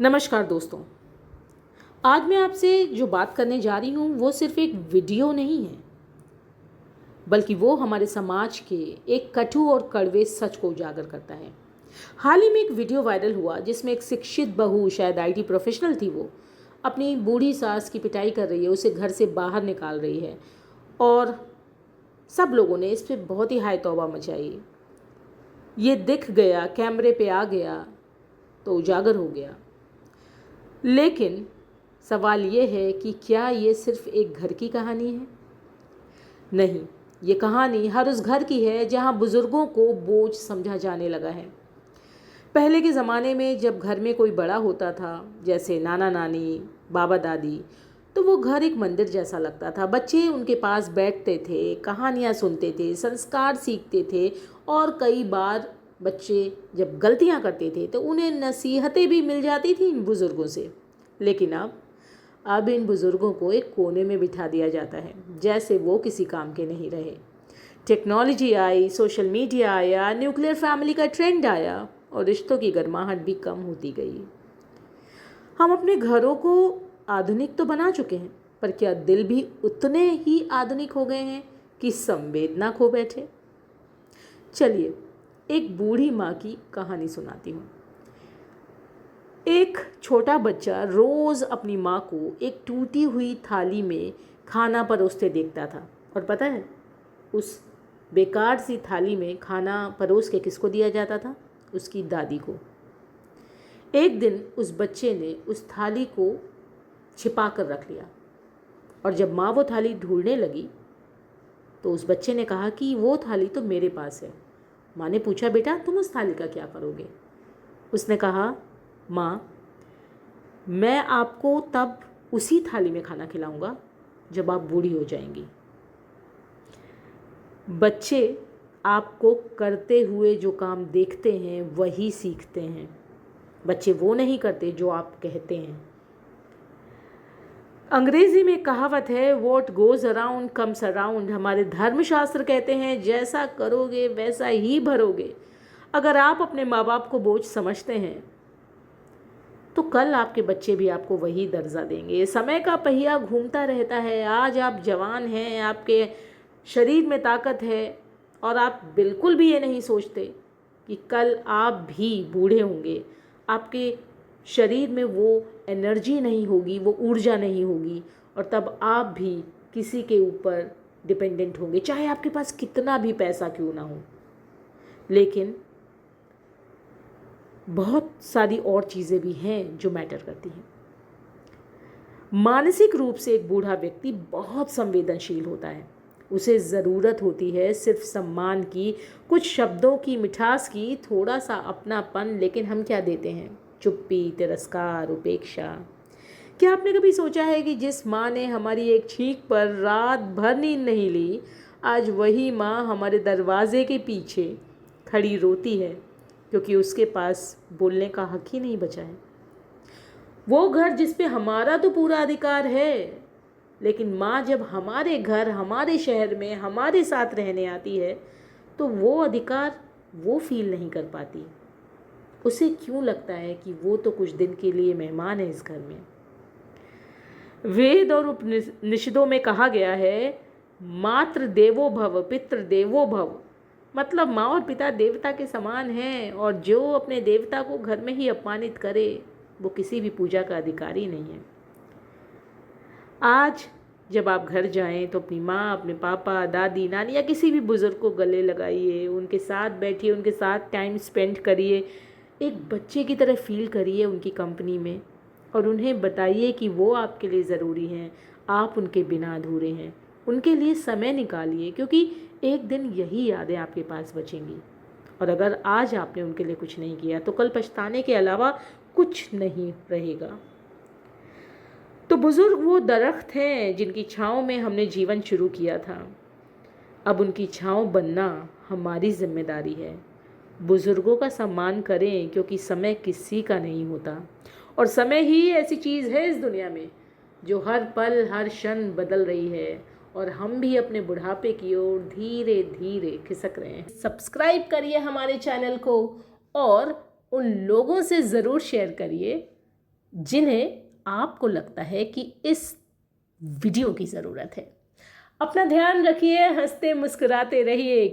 नमस्कार दोस्तों। आज मैं आपसे जो बात करने जा रही हूँ वो सिर्फ एक वीडियो नहीं है, बल्कि वो हमारे समाज के एक कटु और कड़वे सच को उजागर करता है। हाल ही में एक वीडियो वायरल हुआ जिसमें एक शिक्षित बहू, शायद आईटी प्रोफेशनल थी, वो अपनी बूढ़ी सास की पिटाई कर रही है, उसे घर से बाहर निकाल रही है और सब लोगों ने इस पर बहुत ही हाय तौबा मचाई। ये दिख गया, कैमरे पे आ गया तो उजागर हो गया। लेकिन सवाल ये है कि क्या ये सिर्फ एक घर की कहानी है? नहीं, ये कहानी हर उस घर की है जहाँ बुज़ुर्गों को बोझ समझा जाने लगा है। पहले के ज़माने में जब घर में कोई बड़ा होता था, जैसे नाना नानी, बाबा दादी, तो वो घर एक मंदिर जैसा लगता था। बच्चे उनके पास बैठते थे, कहानियाँ सुनते थे, संस्कार सीखते थे और कई बार बच्चे जब गलतियां करते थे तो उन्हें नसीहतें भी मिल जाती थी इन बुज़ुर्गों से। लेकिन अब इन बुज़ुर्गों को एक कोने में बिठा दिया जाता है, जैसे वो किसी काम के नहीं रहे। टेक्नोलॉजी आई, सोशल मीडिया आया, न्यूक्लियर फैमिली का ट्रेंड आया और रिश्तों की गर्माहट भी कम होती गई। हम अपने घरों को आधुनिक तो बना चुके हैं, पर क्या दिल भी उतने ही आधुनिक हो गए हैं कि संवेदना खो बैठे? चलिए एक बूढ़ी माँ की कहानी सुनाती हूँ। एक छोटा बच्चा रोज़ अपनी माँ को एक टूटी हुई थाली में खाना परोसते देखता था। और पता है, उस बेकार सी थाली में खाना परोस के किसको दिया जाता था? उसकी दादी को। एक दिन उस बच्चे ने उस थाली को छिपा कर रख लिया और जब माँ वो थाली ढूंढने लगी तो उस बच्चे ने कहा कि वो थाली तो मेरे पास है। माँ ने पूछा, बेटा तुम उस थाली का क्या करोगे? उसने कहा, माँ मैं आपको तब उसी थाली में खाना खिलाऊंगा जब आप बूढ़ी हो जाएंगी। बच्चे आपको करते हुए जो काम देखते हैं वही सीखते हैं। बच्चे वो नहीं करते जो आप कहते हैं। अंग्रेजी में कहावत है, what goes around comes around. हमारे धर्मशास्त्र कहते हैं, जैसा करोगे वैसा ही भरोगे। अगर आप अपने माँ बाप को बोझ समझते हैं तो कल आपके बच्चे भी आपको वही दर्जा देंगे। समय का पहिया घूमता रहता है। आज आप जवान हैं, आपके शरीर में ताकत है और आप बिल्कुल भी ये नहीं सोचते कि कल आप भी बूढ़े होंगे। आपके शरीर में वो एनर्जी नहीं होगी, वो ऊर्जा नहीं होगी और तब आप भी किसी के ऊपर डिपेंडेंट होंगे, चाहे आपके पास कितना भी पैसा क्यों ना हो। लेकिन बहुत सारी और चीज़ें भी हैं जो मैटर करती हैं। मानसिक रूप से एक बूढ़ा व्यक्ति बहुत संवेदनशील होता है। उसे ज़रूरत होती है सिर्फ सम्मान की, कुछ शब्दों की, मिठास की, थोड़ा सा अपनापन। लेकिन हम क्या देते हैं? चुप्पी, तिरस्कार, उपेक्षा। क्या आपने कभी सोचा है कि जिस माँ ने हमारी एक छींक पर रात भर नींद नहीं ली, आज वही माँ हमारे दरवाजे के पीछे खड़ी रोती है क्योंकि उसके पास बोलने का हक ही नहीं बचा है। वो घर जिस पे हमारा तो पूरा अधिकार है, लेकिन माँ जब हमारे घर, हमारे शहर में हमारे साथ रहने आती है तो वो अधिकार वो फील नहीं कर पाती। उसे क्यों लगता है कि वो तो कुछ दिन के लिए मेहमान है इस घर में। वेद और उपनिषदों में कहा गया है, मातृ देवो भव, पितृ देवो भव। मतलब माँ और पिता देवता के समान हैं और जो अपने देवता को घर में ही अपमानित करे वो किसी भी पूजा का अधिकारी नहीं है। आज जब आप घर जाएं तो अपनी माँ, अपने पापा, दादी, नानी या किसी भी बुज़ुर्ग को गले लगाइए, उनके साथ बैठिए, उनके साथ टाइम स्पेंड करिए, एक बच्चे की तरह फील करिए उनकी कंपनी में और उन्हें बताइए कि वो आपके लिए ज़रूरी हैं, आप उनके बिना अधूरे हैं। उनके लिए समय निकालिए क्योंकि एक दिन यही यादें आपके पास बचेंगी। और अगर आज आपने उनके लिए कुछ नहीं किया तो कल पछताने के अलावा कुछ नहीं रहेगा। तो बुज़ुर्ग वो दरख्त हैं जिनकी छाँव में हमने जीवन शुरू किया था। अब उनकी छाँव बनना हमारी जिम्मेदारी है। बुज़ुर्गों का सम्मान करें क्योंकि समय किसी का नहीं होता और समय ही ऐसी चीज़ है इस दुनिया में जो हर पल, हर क्षण बदल रही है और हम भी अपने बुढ़ापे की ओर धीरे धीरे खिसक रहे हैं। सब्सक्राइब करिए हमारे चैनल को और उन लोगों से ज़रूर शेयर करिए जिन्हें आपको लगता है कि इस वीडियो की ज़रूरत है। अपना ध्यान रखिए, हंसते मुस्कुराते रहिए।